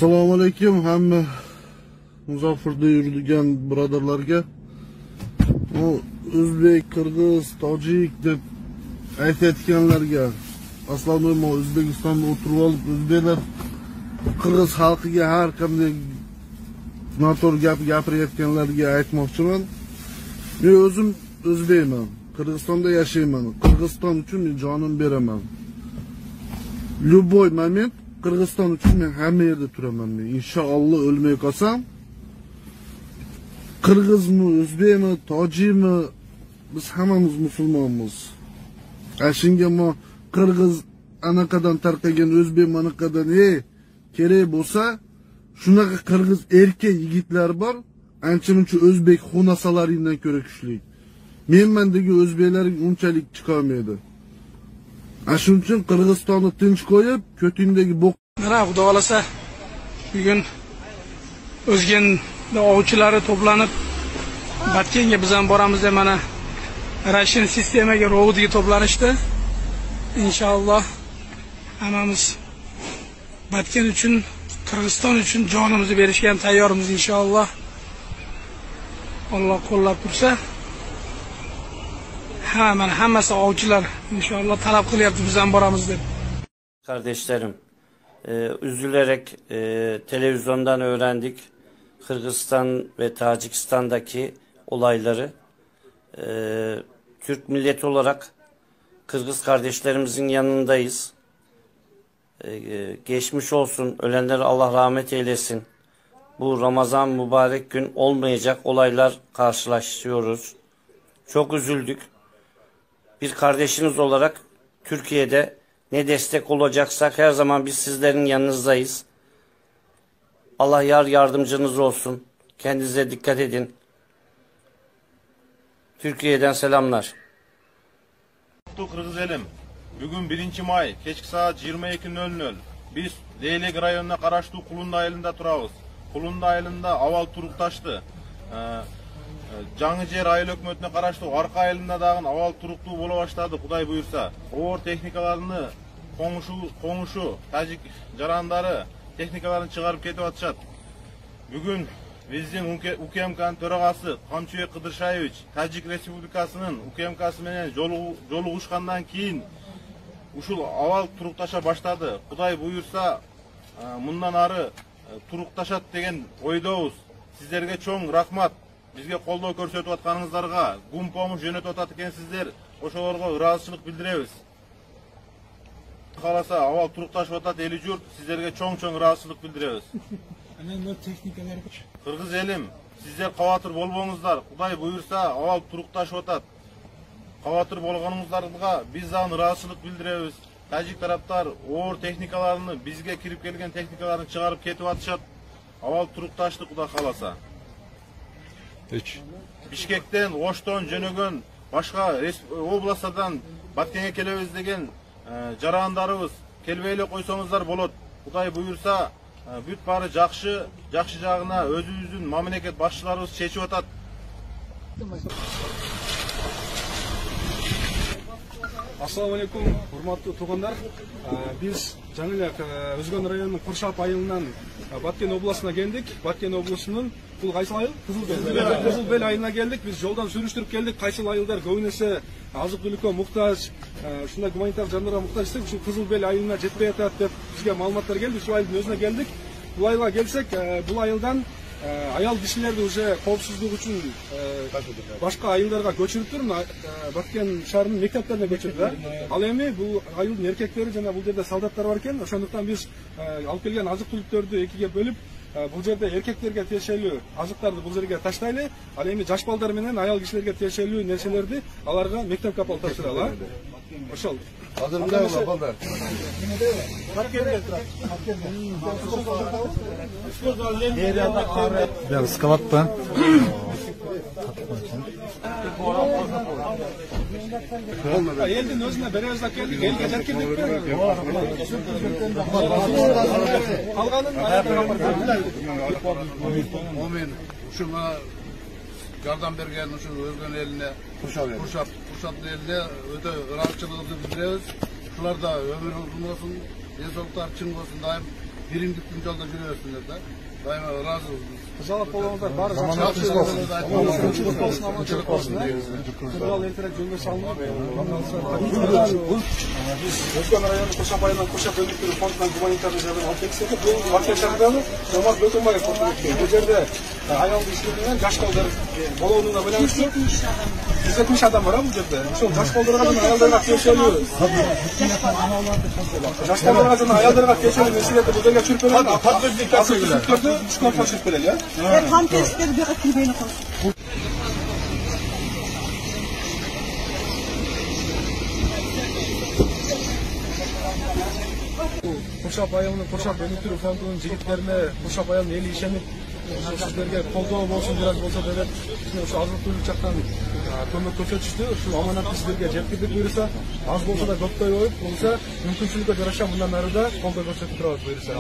Assalomu alaykum hamma Muzaffirda yurgan birodarlarga. O O'zbek, Qirg'iz, Tojik deb aytayotganlarga, aslida O'zbekistonda o'tirib olib o'zbeklar Qirg'iz xalqiga har qanday noto'g'ri gap gapirayotganlarga aytmoqchiman. Men o'zim o'zbekman, Qirg'izistonda yashayman. Qirg'iziston uchun men jonim beraman. Любой moment Qirg'iziston uchun men hamma yerda turaman. Men inshaalloh o'lmay qolsam, Qirg'izmi, o'zbekmi, tojikmi, biz hammamiz musulmonmiz. Shunga Qirg'iz anaqadan tarqagan o'zbek manaqadan kerak bo'lsa, shunaqa Qirg'iz erkak yigitlar bor, ancha-muncha o'zbek xonasalaringdan ko'ra kuchli. Menmandagi o'zbeklar unchalik chiqa olmaydi. Shuning uchun Qirg'izistonni tinch qo'yib, ko'tingdagi mana xudo xolasa bugun O'zganda ovchilari to'planib Batkenga biz ham boramiz deb mana Rashin sistemaga ro'g'diga to'planishdi. Inshaalloh hammamiz Batken uchun, Qirg'iziston uchun jonimizni berishga ham tayyormiz inshaalloh. Alloh qo'llab tursa, hammasi ovchilar inşallah talep qilyapti biz ham boramiz deb. Kardeşlerim, üzülerek televizyondan öğrendik Kırgızistan ve Tacikistan'daki olayları. Türk milleti olarak Kırgız kardeşlerimizin yanındayız. Geçmiş olsun, ölenlere Allah rahmet eylesin. Bu Ramazan mübarek gün olmayacak olaylar karşılaşıyoruz. Çok üzüldük. Bir kardeşiniz olarak Türkiye'de ne destek olacaksak her zaman biz sizlerin yanınızdayız. Allah yardımcınız olsun. Kendinize dikkat edin. Türkiye'den selamlar. Kırgız elim. Bugün 1 may, keçki saat 22:00. Biz Leylek rayonuna qaraştı Kulunda ayılında turabız. Kulunda ayılında aval turuqtaştı. Жаңы жер айыл өкмөтүнө караштуу Арка айылында дагы абал туруктуу боло баштады, Кудай буйрса. Оор техникаларны коңушу тажик жарандары техникаларын чыгарып кетип атышат. Бүгүн биздин УКМКнын төрагасы Камчыбек Кыдыршаевич Тажик Республикасынын УКМКсы менен жолугушкандан кийин ушул абал турукташа баштады. Кудай буйрса мындан ары турукташат деген ойдобуз. Сиздерге чоң рахмат. Bizge koldo көрсөтүп атканыңыздарга, гум помуш жөнөтүп атат экенсиздер, ошолорго ыраазычылык билдиребиз. Каласа абал турукташып атат эли журт, сиздерге чоң ыраазычылык билдиребиз. Кыргыз элим, сиздер кабатыр болбоңуздар, Кудай буйрса абал турукташып атат. Кабатыр болгонуңуздарга биз дагы ыраазычылык билдиребиз. Тажик тараптар оор техникаларын, бизге кирип келген техникаларын чыгарып кетип атышат. Абал турукташты Кудай кааласа. Бишкектен, Оштон жөнөгөн башка областтардан Баткенге келебиз деген жарандарыбыз келбей эле койсоңуздар болот. Кудай буйрса, бүт баары жакшы жагына өзүбүздүн мамлекет башчыларыбыз чечип атат. Assalamu alaikum, урматтуу туугандар. Биз жаңы эле Өзгөн районунун Куршап айылынан Баткен областына келдик. Баткен облусунун бул кайсыл айыл? Кызылбел айылына келдик. Биз жолдан сүрүштүрүп келдик. Кайсыл айылдар көбүнесе азык түлүккө муктаж, ушундай гуманитар жандарга муктаж десек, ушул Кызылбел айылына жетпей атат деп бизге маалыматтар келди. Ушул айылдын өзүнө келдик. Бул айылга келсек, бул айылдан аял кишилерди уже коопсуздук үчүн башка айылдарга көчүрүптүр. Баткен шаарынын мектептерине көчүрдү. Ал эми бул айылдын эркектери жана бул жерде солдаттар бар экен. Ошондуктан биз алып келген азык түлүктөрдү экиге бөлүп, бул жерде эркектерге тиешелүү азыктарды бул жерге таштайлы. Ал эми жаш балдар менен аял кишилерге тиешелүү нерселерди аларга мектепке алып тапшыралы. Ошол. Азыр мындай балдар. Я скалатпа. Элдин өзүнө беребиз да келдик. Элге жеткирдик. Калганын Момин ушуга жардам берген ушул Өзгөн элине, Куршап элине өтө ыраазычылыгыбызды билдиребиз. Ушулар да өмүрү uzun olsun, денсаулықтары чың болсын, дайым биримдик күн жолда жүрө берсиңер да. Дайым разыбыз біз. Жалап болғандар бары жақсы болсын. Туралы ертерек жөнге салынып, біз Өзгөн району Куршап айылынан Куршап өнүктүрүү фондунан гуманитарный жардам алып келсек, бул Бакешардагы Жомарт Бөкөнбаев фонду өткөн. Бул жерде аялды иштеген жаш балдар болуунуна байланыштуу 170 адам бар бул жерде. Ошол жаш балдарга жана аялдарга тиешелүү. Жаш балдарга жана аялдарга тиешелүү нерселерди бул жерге чүрүп берген. Подтверждение шкафка чүрүп берели, э? Kan testleri bir akibine koysun. Куршап айылының Куршап өнүктүрүү фондунун жигиттерине Куршап айылынын эли ишенип сиздерге колдоо болсун бир аз болсо деп ошо азык түлүк жактан көмөк көрсөтүштү. Ушул аманатты сиздерге жеткирдик буюрса, аз болсо да көптөй коюп болсо мүмкүнчүлүккө жараша мындан ары да колдоо көрсөтүп турабыз буюрса.